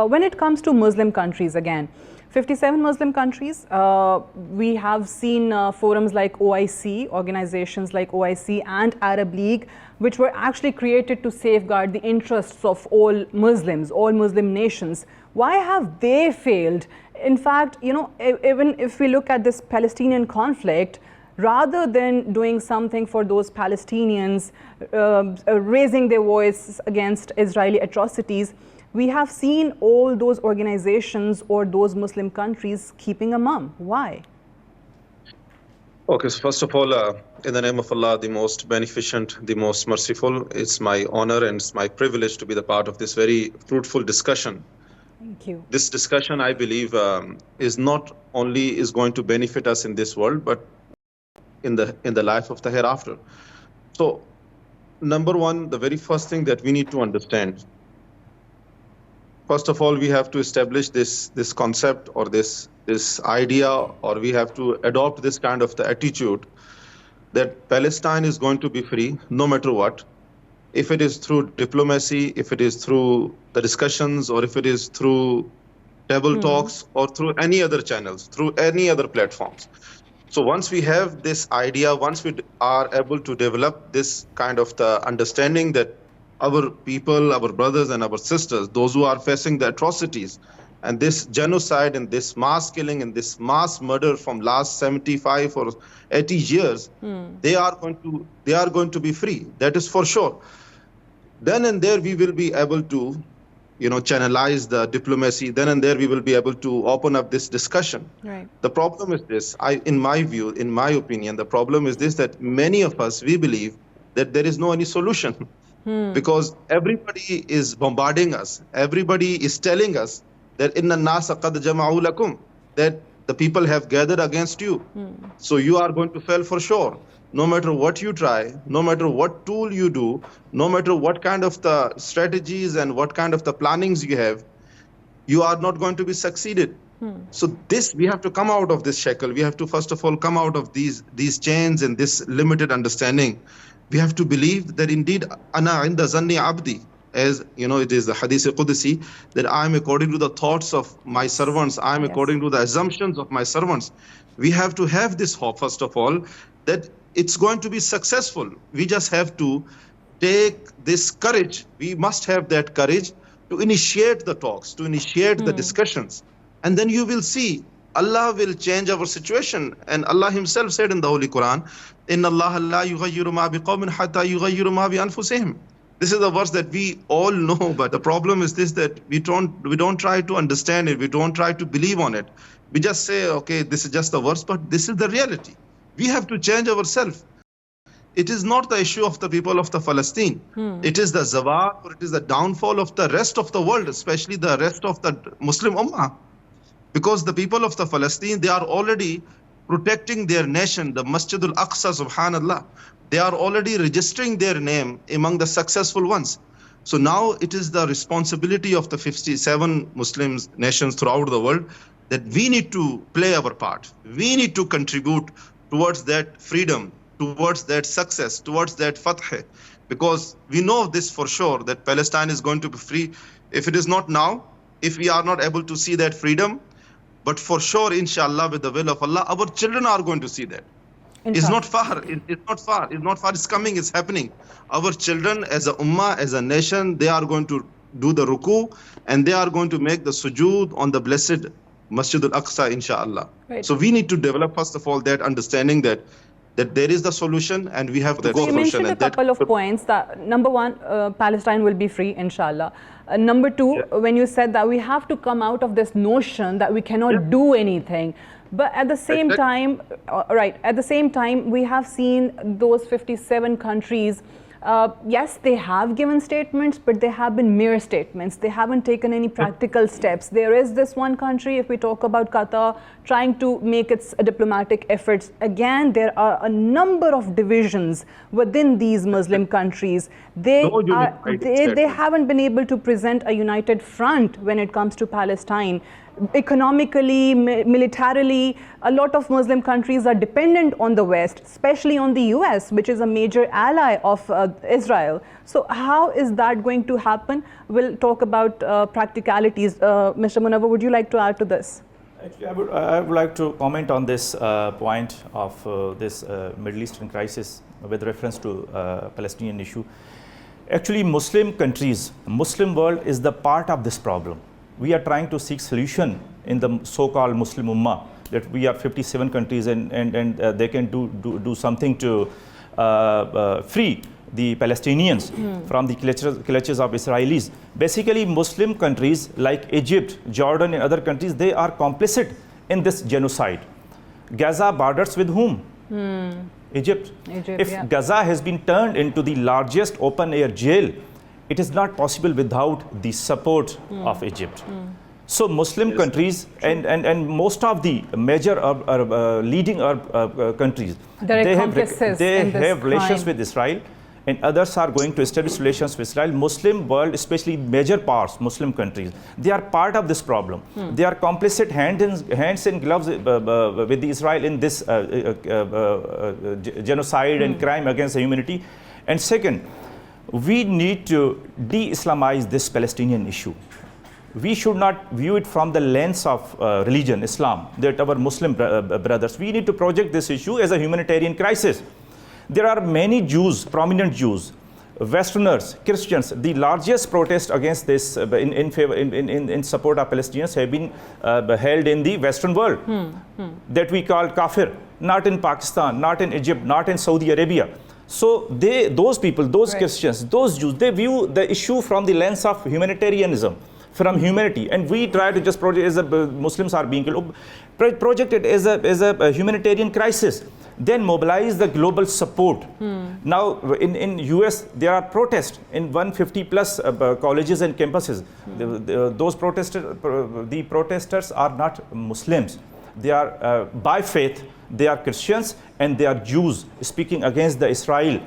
when it comes to Muslim countries again, 57 Muslim countries, we have seen forums like OIC, organizations like OIC and Arab League, which were actually created to safeguard the interests of all Muslims, all Muslim nations. Why have they failed? In fact, you know, even if we look at this Palestinian conflict, rather than doing something for those Palestinians, raising their voice against Israeli atrocities, we have seen all those organizations or those Muslim countries keeping a mum. Why? Okay, so first of all, in the name of Allah, the most beneficent, the most merciful, it's my honor and it's my privilege to be the part of this very fruitful discussion. Thank you. This discussion, I believe, is not only is going to benefit us in this world, but in the life of the hereafter. So, number one, the very first thing that we need to understand, first of all, we have to establish this concept or this idea, or we have to adopt this kind of the attitude that Palestine is going to be free no matter what. If it is through diplomacy, if it is through the discussions, or if it is through table talks, or through any other channels, through any other platforms. So once we have this idea, once we are able to develop this kind of the understanding that our people, our brothers and our sisters, those who are facing the atrocities and this genocide and this mass killing and this mass murder from last 75 or 80 years, they are going to be free. That is for sure. Then and there we will be able to, you know, channelize the diplomacy. Then and there we will be able to open up this discussion. Right. The problem is this, in my view, in my opinion, the problem is this, that many of us, we believe that there is no any solution. Because everybody is bombarding us. Everybody is telling us that inna nasa qad jama'u lakum, that the people have gathered against you. So you are going to fail for sure. No matter what you try, no matter what tool you do, no matter what kind of the strategies and what kind of the plannings you have, you are not going to be succeeded. So this, we have to come out of this shackle. We have to first of all come out of these chains and this limited understanding. We have to believe that indeed, ana inda zanni abdi, as you know, it is the hadith Qudsi, that I am according to the thoughts of my servants, I am according to the assumptions of my servants. We have to have this hope, first of all, that it's going to be successful. We just have to take this courage. We must have that courage to initiate the talks, to initiate the discussions. And then you will see Allah will change our situation. And Allah himself said in the Holy Quran, Inna Allah la yughayyiru ma biqawmin hatta yughayyiru ma bi anfusihim. This is a verse that we all know, but the problem is this, that we don't try to understand it, we don't try to believe on it. We just say, okay, this is just a verse, but this is the reality. We have to change ourselves. It is not the issue of the people of the Palestine. It is the zawal, or it is the downfall of the rest of the world, especially the rest of the Muslim Ummah. Because the people of the Palestine, they are already protecting their nation, the Masjid al-Aqsa, subhanallah. They are already registering their name among the successful ones. So now it is the responsibility of the 57 Muslim nations throughout the world that we need to play our part. We need to contribute towards that freedom, towards that success, towards that fath. Because we know this for sure, that Palestine is going to be free. If it is not now, if we are not able to see that freedom, but for sure, inshallah, with the will of Allah, our children are going to see that. It's not far. It's not far. It's not far. It's coming. It's happening. Our children, as a ummah, as a nation, they are going to do the ruku, and they are going to make the sujood on the blessed Masjid al-Aqsa, inshallah. Right. So we need to develop, first of all, that understanding that there is the solution, and we have that solution. You mentioned a couple of points. That number one, Palestine will be free, inshallah. Number two, when you said that we have to come out of this notion that we cannot do anything. But at the same time, at the same time, we have seen those 57 countries. Yes, they have given statements, but they have been mere statements. They haven't taken any practical steps. There is this one country, if we talk about Qatar, trying to make its diplomatic efforts. Again, there are a number of divisions within these Muslim countries. They haven't been able to present a united front when it comes to Palestine. economically, militarily, a lot of Muslim countries are dependent on the West, especially on the US, which is a major ally of Israel. So how is that going to happen? We'll talk about practicalities. Mr. Munawwar, would you like to add to this? Actually, I would like to comment on this point of this Middle Eastern crisis with reference to Palestinian issue. Actually, Muslim countries, Muslim world is the part of this problem. We are trying to seek solution in the so-called Muslim Ummah, that we are 57 countries and they can do something to free the Palestinians from the clutches of Israelis. Basically, Muslim countries like Egypt, Jordan and other countries, they are complicit in this genocide. Gaza borders with whom? Egypt. If yeah. Gaza has been turned into the largest open-air jail, it is not possible without the support of Egypt. So Muslim countries and most of the major leading countries, they have relations with Israel, and others are going to establish relations with Israel. Muslim world, especially major parts, Muslim countries, they are part of this problem. They are complicit hands and gloves with Israel in this genocide and crime against humanity. And second, we need to de-Islamize this Palestinian issue. We should not view it from the lens of religion, Islam, that our Muslim brothers. We need to project this issue as a humanitarian crisis. There are many Jews, prominent Jews, Westerners, Christians. The largest protest against this in support of Palestinians have been held in the Western world that we call kafir, not in Pakistan, not in Egypt, not in Saudi Arabia. So those people, those Christians, those Jews, they view the issue from the lens of humanitarianism, from humanity, and we try to just project as Muslims are being killed, project it as a humanitarian crisis. Then mobilize the global support. Now in US there are protests in 150 plus colleges and campuses. The protesters are not Muslims. They are by faith, they are Christians and they are Jews speaking against the Israel